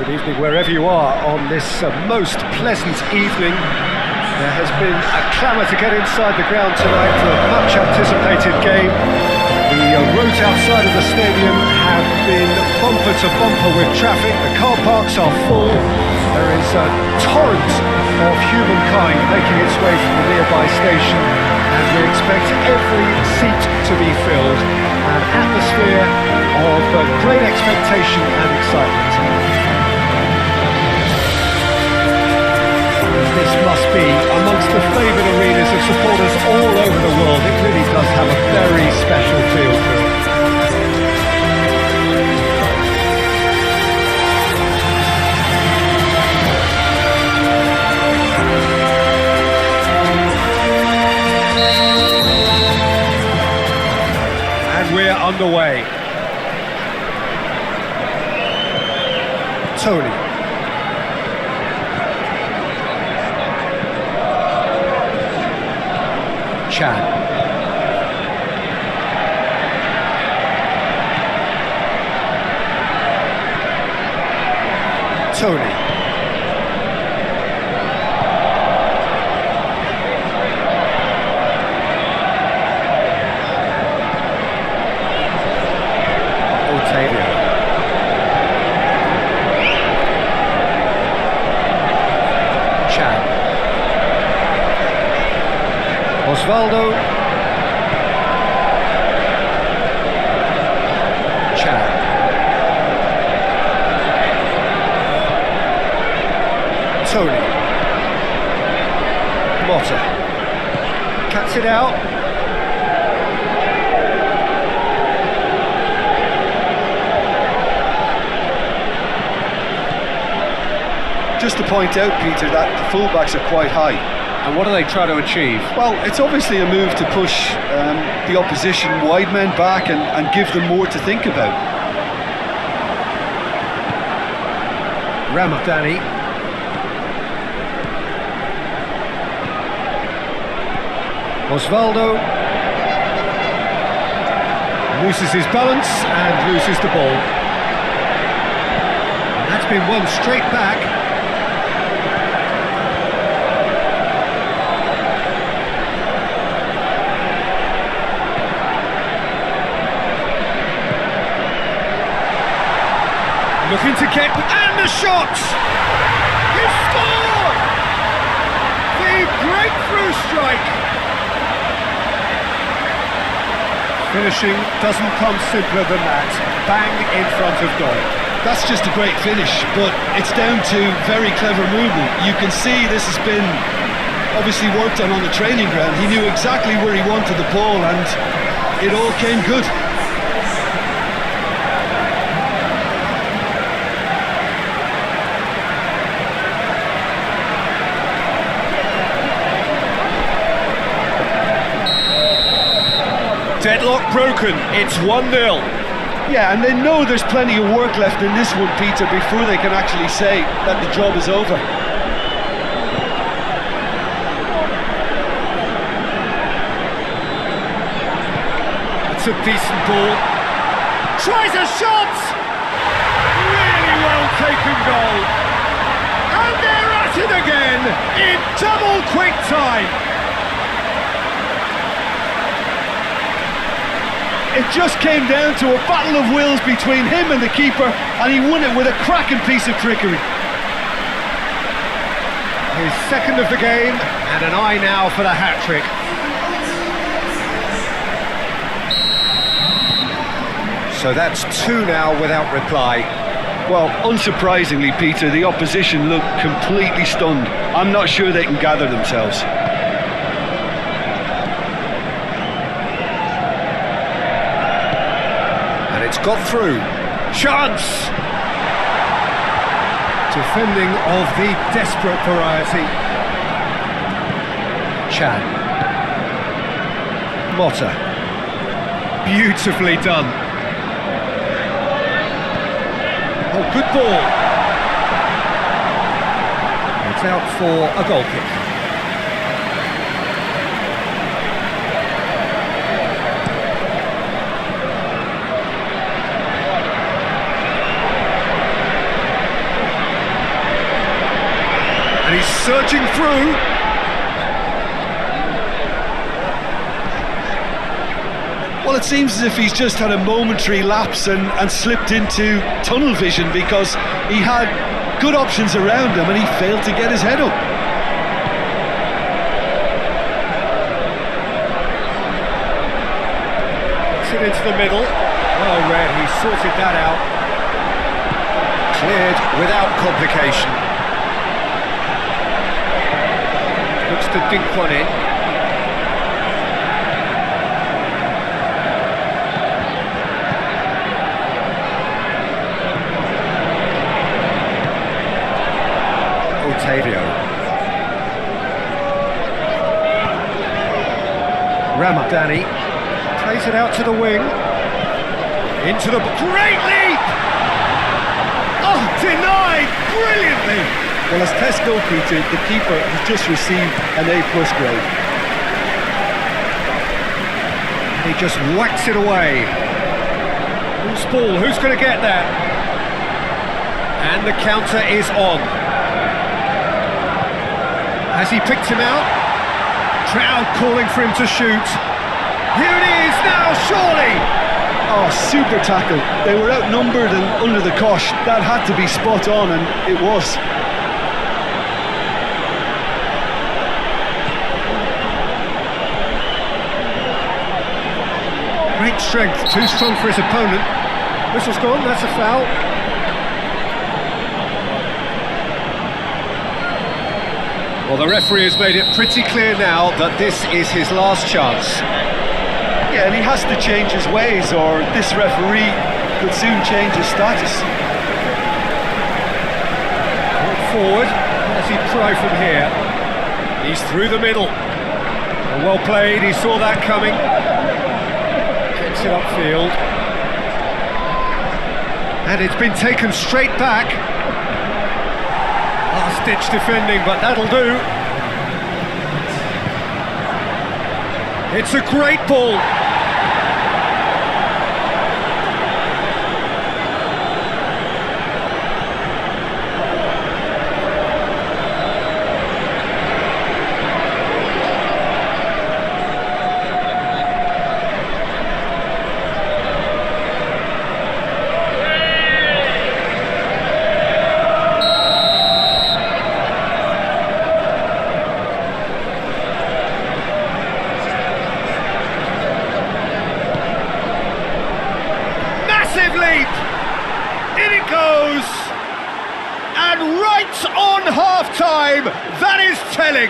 Good evening wherever you are on this most pleasant evening. There has been a clamour to get inside the ground tonight for a much anticipated game. The roads outside of the stadium have been bumper to bumper with traffic. The car parks are full. There is a torrent of humankind making its way from the nearby station, and we expect every seat to be filled. An atmosphere of great expectation and excitement. This must be amongst the favoured arenas of supporters all over the world. It really does have a very special feel to it. And we're underway. Tony. Chan. Tony. Otavio. Chan. Osvaldo. Chan. Tony. Motta. Cuts it out. Just to point out, Peter, that the fullbacks are quite high. And what do they try to achieve? Well, it's obviously a move to push the opposition wide men back and give them more to think about. Ramadani. Osvaldo. Loses his balance and loses the ball. And that's been won straight back. Looking to get, and the shot! He scored! The breakthrough strike! Finishing doesn't come simpler than that. Bang in front of goal. That's just a great finish, but it's down to very clever movement. You can see this has been obviously worked on the training ground. He knew exactly where he wanted the ball, and it all came good. Deadlock broken, it's 1-0. Yeah, and they know there's plenty of work left in this one, Peter, before they can actually say that the job is over. It's a decent ball. Tries a shot! Really well taken goal. And they're at it again in double quick time. It just came down to a battle of wills between him and the keeper, and he won it with a cracking piece of trickery. His second of the game, and an eye now for the hat-trick. So that's two now without reply. Well, unsurprisingly, Peter, the opposition look completely stunned. I'm not sure they can gather themselves. It's got through. Chance! Defending of the desperate variety. Chan. Motta. Beautifully done. Oh, good ball. It's out for a goal kick. surging through. Well, it seems as if he's just had a momentary lapse and slipped into tunnel vision, because he had good options around him and he failed to get his head up. Puts it into the middle. Well read, he sorted that out. Cleared without complication. Looks to dink one in. Danny plays it out to the wing, into the great leap! Oh, denied brilliantly! Well, as test goalkeeper, the keeper has just received an A+ grade. He just whacks it away. Loose ball, who's going to get that? And the counter is on. Has he picked him out? Crowd calling for him to shoot. Here it is now, surely! Oh, super tackle. They were outnumbered and under the cosh. That had to be spot on, and it was. Great strength, too strong for his opponent. Whistle's gone, that's a foul. Well, the referee has made it pretty clear now that this is his last chance. Yeah, and he has to change his ways, or this referee could soon change his status. Forward, as he try from here. He's through the middle. And well played, he saw that coming. Gets it upfield. And it's been taken straight back. Last-ditch defending, but that'll do. It's a great ball. On half-time, that is telling.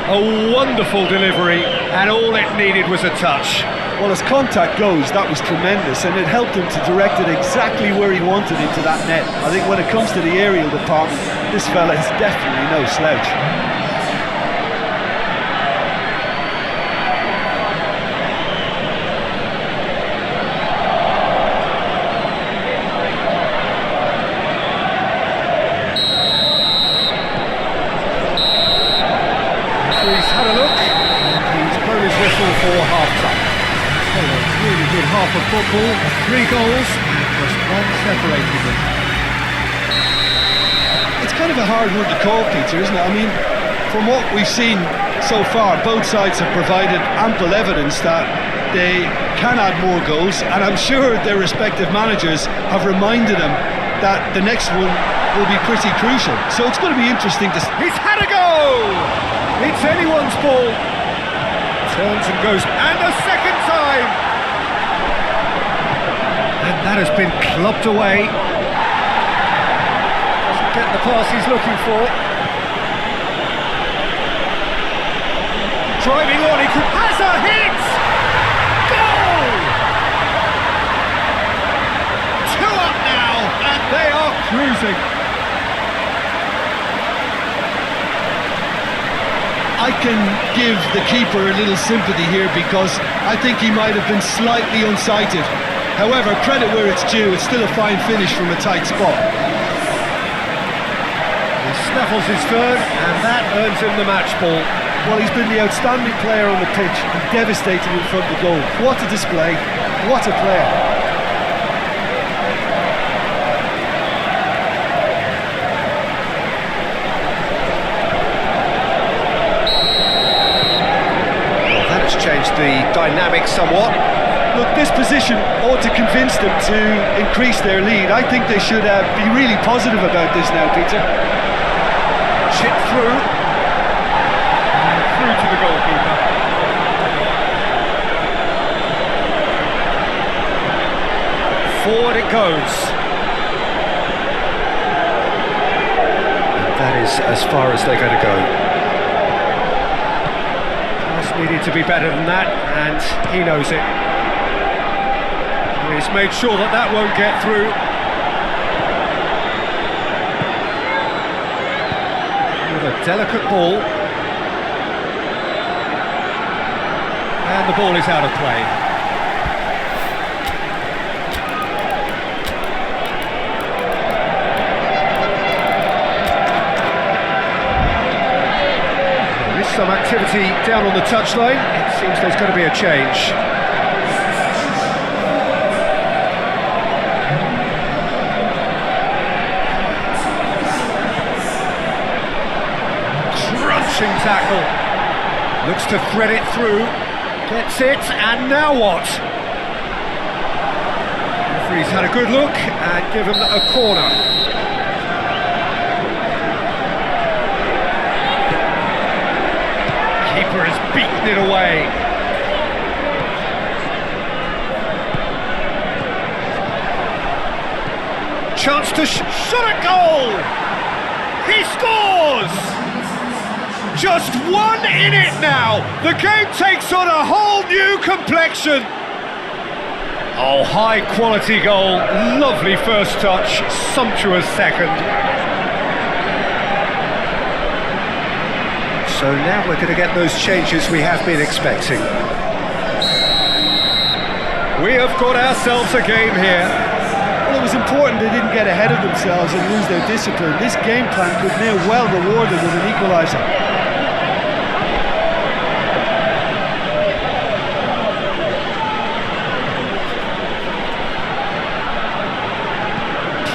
A wonderful delivery, and all it needed was a touch. Well, as contact goes, that was tremendous, and it helped him to direct it exactly where he wanted into that net. I think when it comes to the aerial department, this fella is definitely no slouch. For half-time. Oh, a really good half of football, 3 goals, just one separating them. It's kind of a hard one to call, Peter, isn't it? I mean, from what we've seen so far, both sides have provided ample evidence that they can add more goals, and I'm sure their respective managers have reminded them that the next one will be pretty crucial. So it's going to be interesting to... He's had a go! It's anyone's ball. Turns and goes, and a second time! And that has been clubbed away. Doesn't get the pass he's looking for. Driving on, he could... Has a hit! Goal! 2 up now, and they are cruising. I can give the keeper a little sympathy here, because I think he might have been slightly unsighted. However, credit where it's due, it's still a fine finish from a tight spot. He snaffles his third, and that earns him the match ball. Well, he's been the outstanding player on the pitch and devastating in front of the goal. What a display, what a player. the dynamic somewhat. Look, this position ought to convince them to increase their lead. I think they should be really positive about this now, Peter. Chip through. Through to the goalkeeper. Forward it goes. And that is as far as they're going to go. Pass needed to be better than that, and he knows it. He's made sure that that won't get through. With a delicate ball. And the ball is out of play. There is some activity down on the touchline. It seems there's going to be a change. Tackle, looks to thread it through, gets it, and now what? The referee's had a good look and given a corner. Keeper has beaten it away. Chance to shot at goal! He scores! Just one in it now! The game takes on a whole new complexion! Oh, high quality goal, lovely first touch, sumptuous second. So now we're going to get those changes we have been expecting. We have got ourselves a game here. Well, it was important they didn't get ahead of themselves and lose their discipline. This game plan could now well reward them with an equaliser.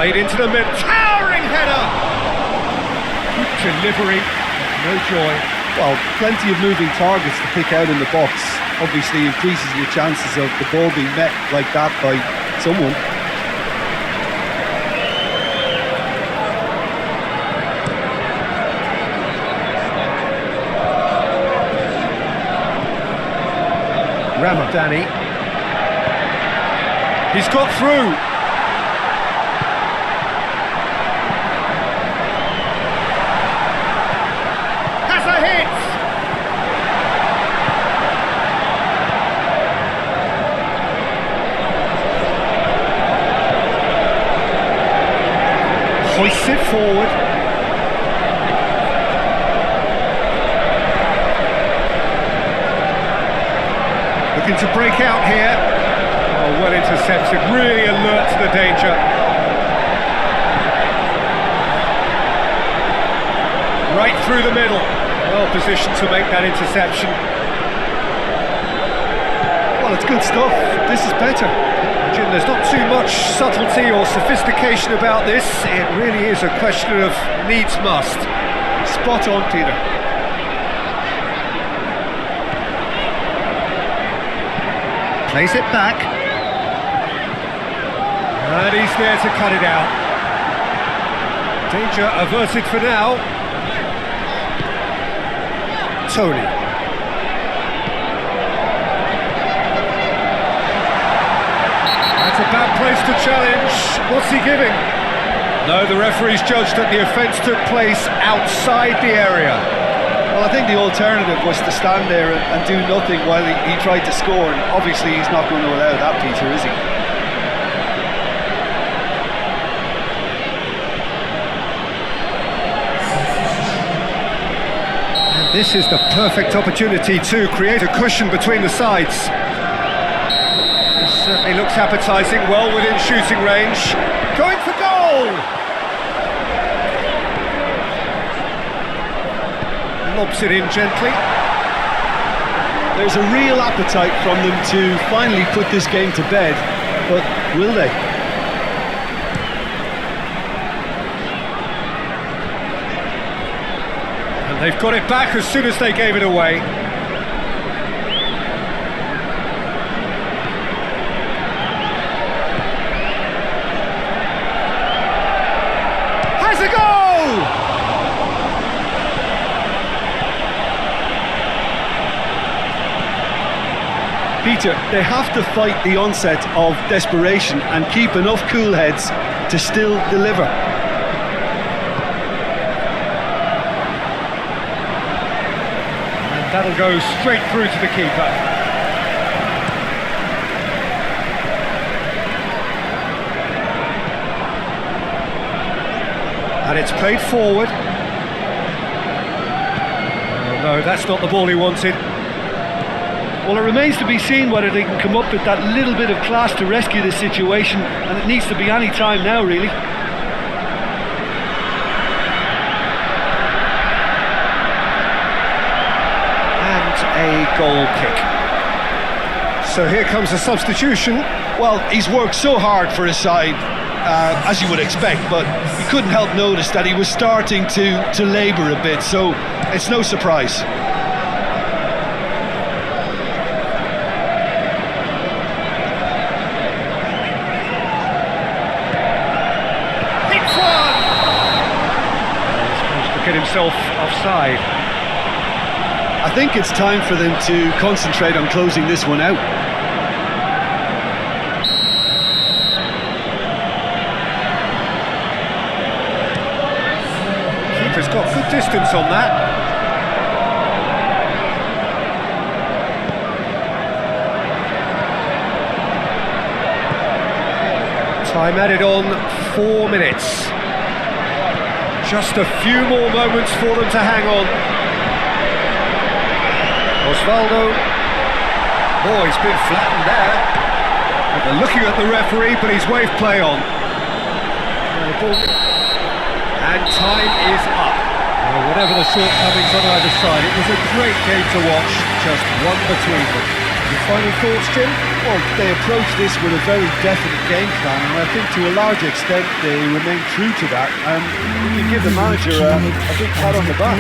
Played into the mid, towering header! Good delivery, no joy. Well, plenty of moving targets to pick out in the box. Obviously increases your chances of the ball being met like that by someone. Danny. He's got through. Has a hit. Hoists it forward. Looking to break out here. Oh, well intercepted, really alert to the danger. Right through the middle. Well positioned to make that interception. Well, it's good stuff. This is better. Jim, there's not too much subtlety or sophistication about this. It really is a question of needs must. Spot on, Peter. Plays it back. And he's there to cut it out. Danger averted for now. Tony. That's a bad place to challenge. What's he giving? No, the referee's judged that the offence took place outside the area. Well, I think the alternative was to stand there and do nothing while he tried to score, and obviously he's not going to allow that, Peter, is he? And this is the perfect opportunity to create a cushion between the sides. This certainly looks appetising, well within shooting range. Going for goal! Lobs it in gently. There's a real appetite from them to finally put this game to bed, but will they? And they've got it back as soon as they gave it away. Peter, they have to fight the onset of desperation and keep enough cool heads to still deliver. And that'll go straight through to the keeper. And it's played forward. Oh, no, that's not the ball he wanted. Well, it remains to be seen whether they can come up with that little bit of class to rescue this situation, and it needs to be any time now, really. And a goal kick. So here comes a substitution. Well, he's worked so hard for his side, as you would expect, but you couldn't help notice that he was starting to labour a bit, so it's no surprise. Hits one! He's managed to get himself offside. I think it's time for them to concentrate on closing this one out. Keeper's got good distance on that. Time added on, 4 minutes. Just a few more moments for them to hang on. Osvaldo. Oh, he's been flattened there. But they're looking at the referee, but he's waved play on. And time is up. Well, whatever the shortcomings on either side, it was a great game to watch, just one between them. Your final thoughts, Jim? Well, they approached this with a very definite game plan, and I think to a large extent they remain true to that. You give the manager a big pat on the back.